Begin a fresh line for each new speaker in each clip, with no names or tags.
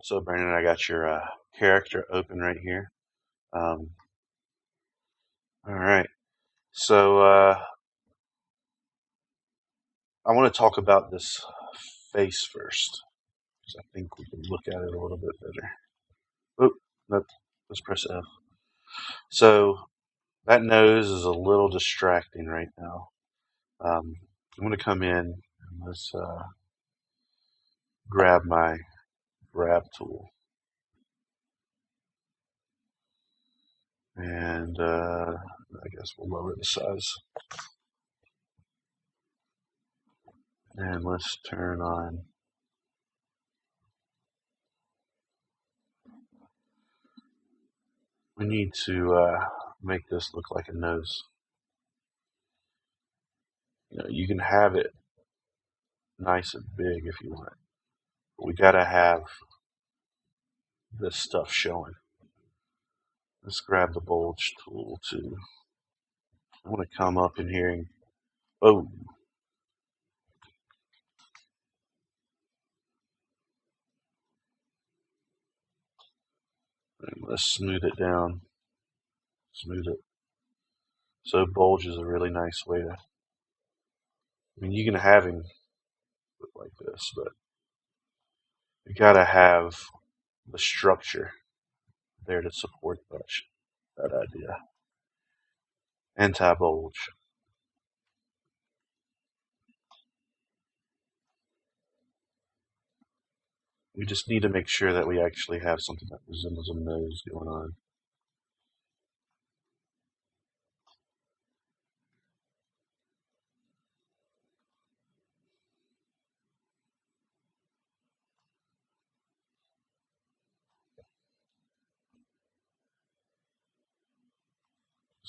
So Brandon, I got your character open right here. All right. So I want to talk about this face first, because I think we can look at it a little bit better. Oh, nope. Let's press F. So that nose is a little distracting right now. I'm going to come in and let's grab my grab tool. And I guess we'll lower the size. And let's turn on. We need to make this look like a nose. You can have it nice and big if you want, but we gotta have this stuff showing. Let's grab the bulge tool too. I want to come up in here and oh, and let's smooth it down. Smooth it. So bulge is a really nice way to. I mean, you can have him look like this, but you gotta have the structure there to support that idea. Anti-bulge. We just need to make sure that we actually have something that resembles a nose going on.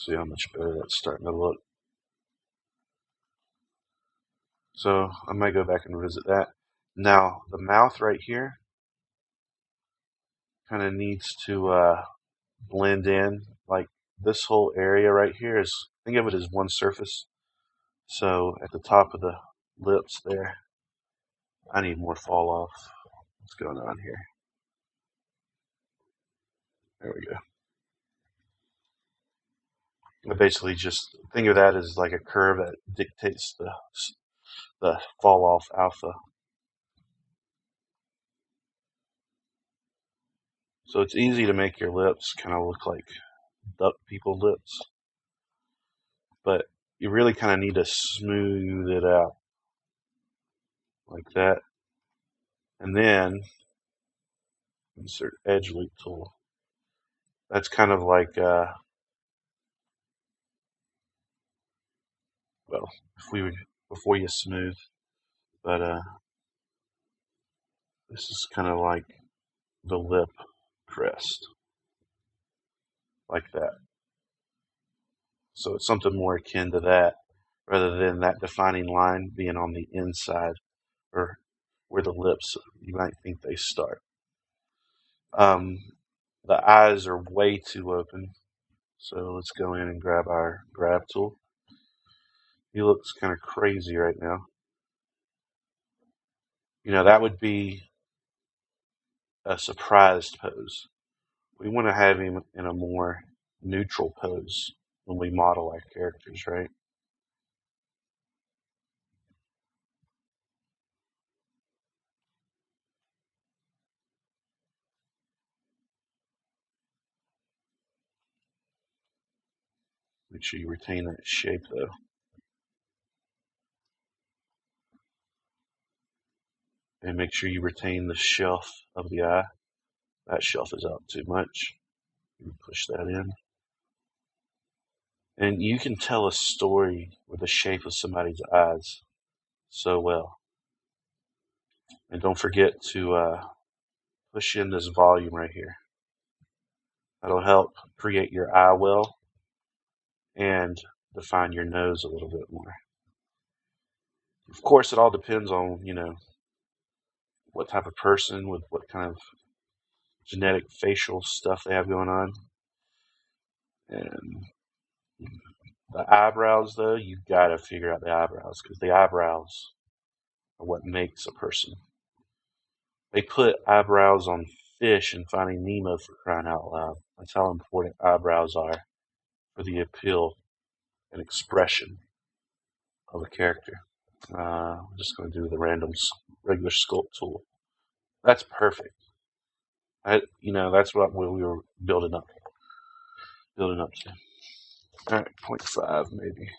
See how much better that's starting to look. So I might go back and revisit that. Now the mouth right here kind of needs to blend in. Like this whole area right here is, think of it as one surface. So at the top of the lips there, I need more fall off. What's going on here? There we go. I basically just think of that as like a curve that dictates the fall off alpha. So it's easy to make your lips kind of look like duck people lips, but you really kind of need to smooth it out like that. And then insert edge loop tool. That's kind of like, well, before you smooth, but this is kind of like the lip crest, like that. So it's something more akin to that, rather than that defining line being on the inside, or where the lips, you might think they start. The eyes are way too open, so let's go in and grab our grab tool. He looks kind of crazy right now. That would be a surprised pose. We want to have him in a more neutral pose when we model our characters, right? Make sure you retain that shape though. And make sure you retain the shelf of the eye. That shelf is out too much. You push that in. And you can tell a story with the shape of somebody's eyes so well. And don't forget to push in this volume right here. That'll help create your eye well and define your nose a little bit more. Of course, it all depends on, what type of person with what kind of genetic facial stuff they have going on. And the eyebrows, though, you got to figure out the eyebrows, because the eyebrows are what makes a person. They put eyebrows on fish in Finding Nemo, for crying out loud. That's how important eyebrows are for the appeal and expression of a character. I'm just going to do the random regular sculpt tool. That's perfect. That's what we were building up to. All right, 0.5 maybe.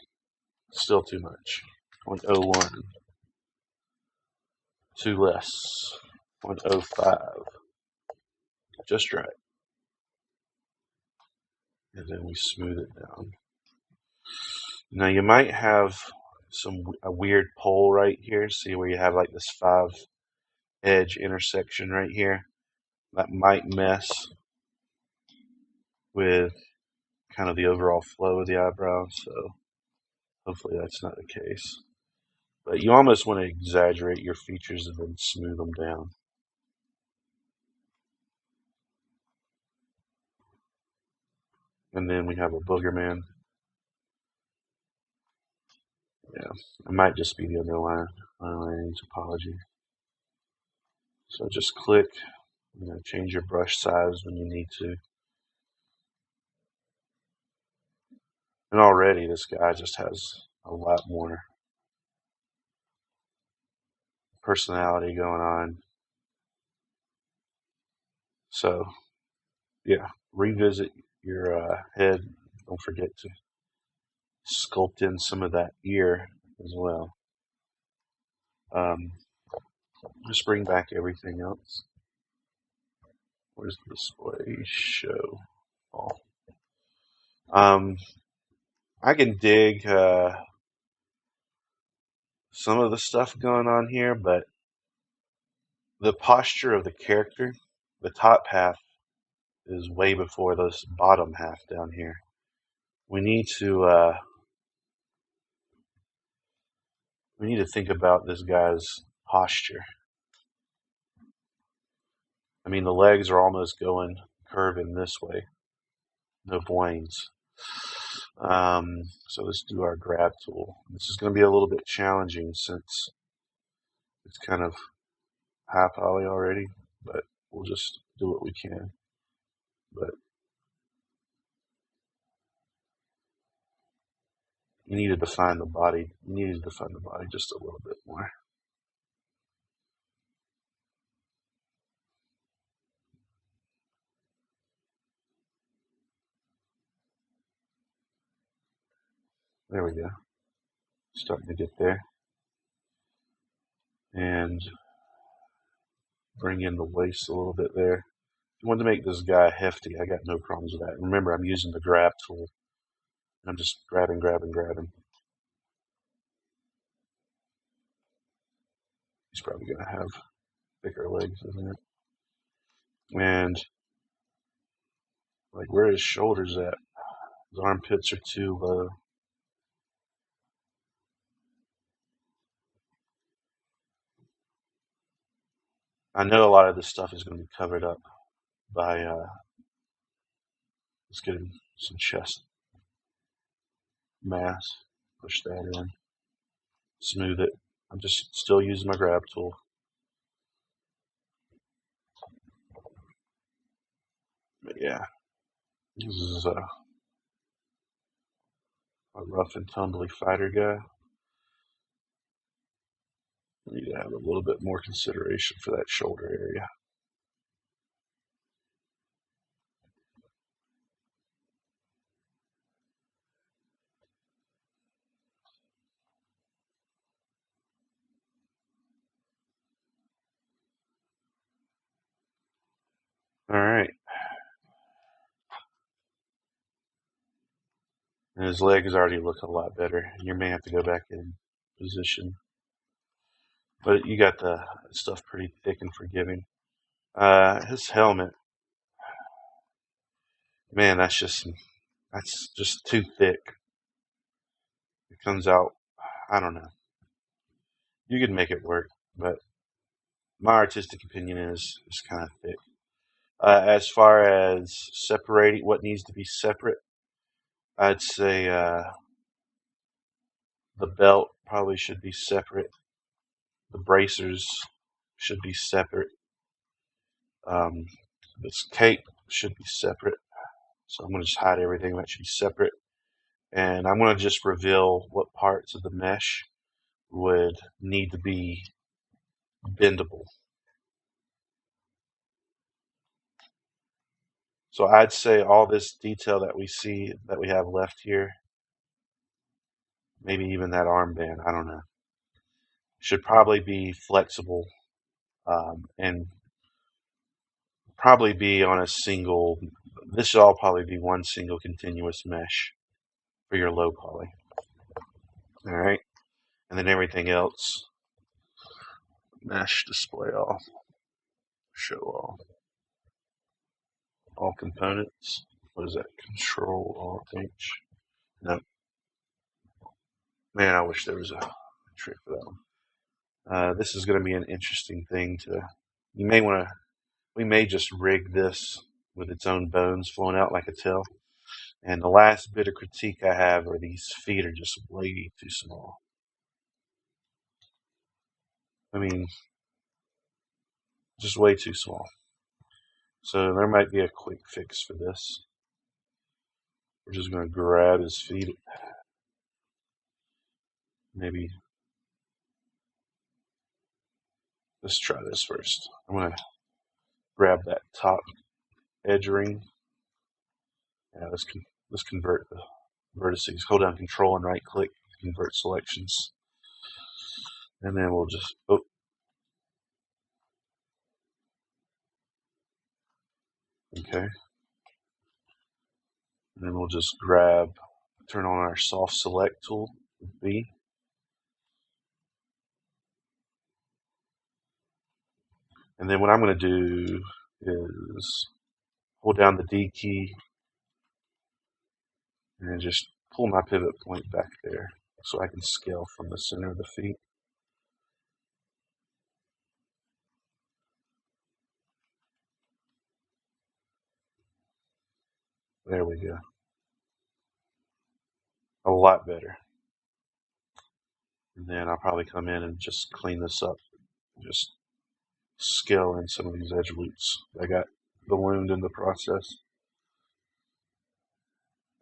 Still too much. 0.01. Too less. 0.05. Just right. And then we smooth it down. Now you might have a weird pole right here. See where you have like this 5 edge intersection right here? That might mess with kind of the overall flow of the eyebrows, so hopefully that's not the case. But you almost want to exaggerate your features and then smooth them down. And then we have a booger man. Yeah, it might just be the underlying topology. So just click, change your brush size when you need to. And already this guy just has a lot more personality going on. So, yeah, revisit your head. Don't forget to sculpt in some of that ear as well. Just bring back everything else. Where's the display show? Oh. I can dig some of the stuff going on here, but the posture of the character, the top half, is way before this bottom half down here. We need to think about this guy's posture. I mean, the legs are almost going curving this way. No boings. So let's do our grab tool. This is going to be a little bit challenging since it's kind of high poly already, but we'll just do what we can. But you need to define the body. You need to define the body just a little bit more. There we go. Starting to get there. And bring in the waist a little bit there. If you want to make this guy hefty, I got no problems with that. Remember, I'm using the grab tool. I'm just grabbing. He's probably going to have thicker legs, isn't it? And like, where his shoulders at? His armpits are too low. I know a lot of this stuff is going to be covered up by let's get him some chest mass. Push that in. Smooth it. I'm just still using my grab tool. But yeah, this is a rough and tumbly fighter guy. We need to have a little bit more consideration for that shoulder area. All right. And his legs already look a lot better. You may have to go back in position. But you got the stuff pretty thick and forgiving. His helmet, man, that's just too thick. It comes out, I don't know. You could make it work, but my artistic opinion is it's kind of thick. As far as separating what needs to be separate, I'd say the belt probably should be separate. The bracers should be separate. This cape should be separate. So I'm going to just hide everything that should be separate. And I'm going to just reveal what parts of the mesh would need to be bendable. So I'd say all this detail that we see that we have left here, maybe even that armband, I don't know, should probably be flexible and probably be on a single, this should all probably be one single continuous mesh for your low poly. All right. And then everything else, mesh, display all, show all components. What is that? Control Alt H. No. Man, I wish there was a trick for that one. This is going to be an interesting thing to, you may want to, we may just rig this with its own bones flowing out like a tail. And the last bit of critique I have are these feet are just way too small. I mean, just way too small. So there might be a quick fix for this. We're just going to grab his feet. Maybe, let's try this first. I'm going to grab that top edge ring. Yeah, let's convert the vertices. Hold down Control and right click, convert selections. And then we'll just, okay. And then we'll just turn on our soft select tool with B. And then what I'm going to do is hold down the D key and just pull my pivot point back there so I can scale from the center of the feet. There we go. A lot better. And then I'll probably come in and just clean this up. Just scale in some of these edge loops that got ballooned in the process.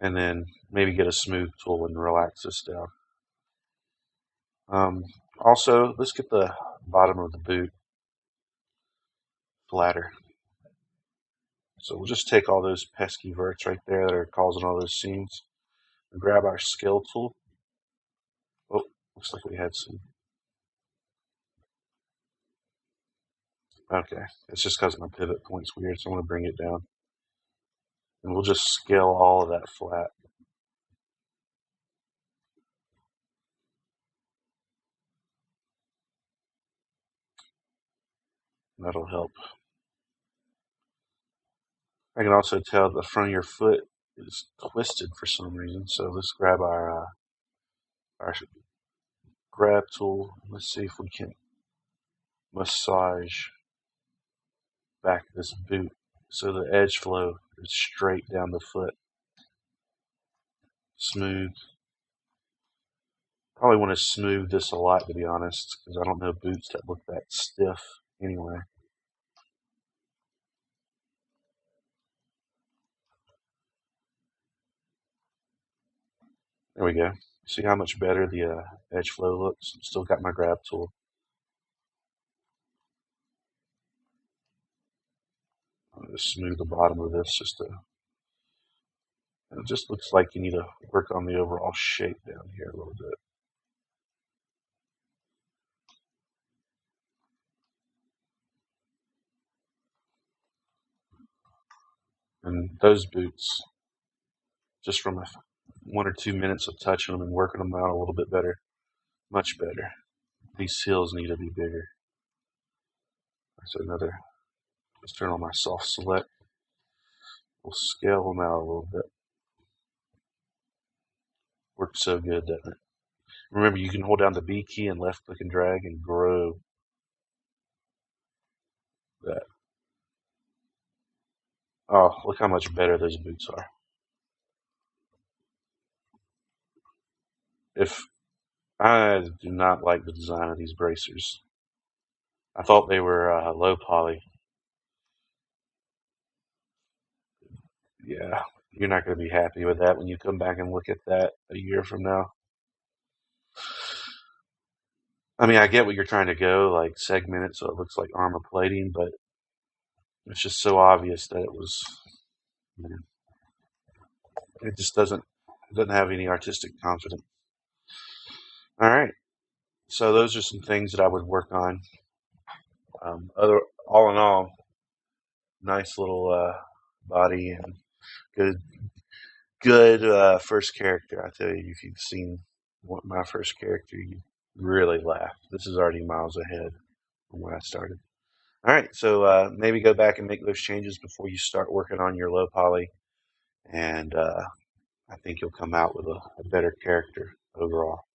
And then maybe get a smooth tool and relax this down. Also, let's get the bottom of the boot flatter. So we'll just take all those pesky verts right there that are causing all those seams and grab our scale tool. Oh, looks like we had some. Okay, it's just because my pivot point's weird, so I'm going to bring it down. And we'll just scale all of that flat. That'll help. I can also tell the front of your foot is twisted for some reason, so let's grab our grab tool. Let's see if we can massage back this boot so the edge flow is straight down the foot. Smooth. Probably want to smooth this a lot, to be honest, because I don't know boots that look that stiff anyway. There we go. See how much better the edge flow looks? Still got my grab tool. I'm going to smooth the bottom of this just to, it just looks like you need to work on the overall shape down here a little bit. And those boots, just from 1 or 2 minutes of touching them and working them out a little bit better, much better. These heels need to be bigger. That's another. Let's turn on my soft select. We'll scale them out a little bit. Works so good, doesn't it? Remember, you can hold down the B key and left click and drag and grow that. Oh, look how much better those boots are. I do not like the design of these bracers. I thought they were low poly. Yeah, you're not going to be happy with that when you come back and look at that a year from now. I mean, I get what you're trying to go, like segment it so it looks like armor plating, but it's just so obvious that it was, you know, it just doesn't have any artistic confidence. All right, so those are some things that I would work on. Other, all in all, nice little body and good, good first character. I tell you, if you've seen my first character, you really laugh. This is already miles ahead from where I started. All right, so maybe go back and make those changes before you start working on your low poly, and I think you'll come out with a better character overall.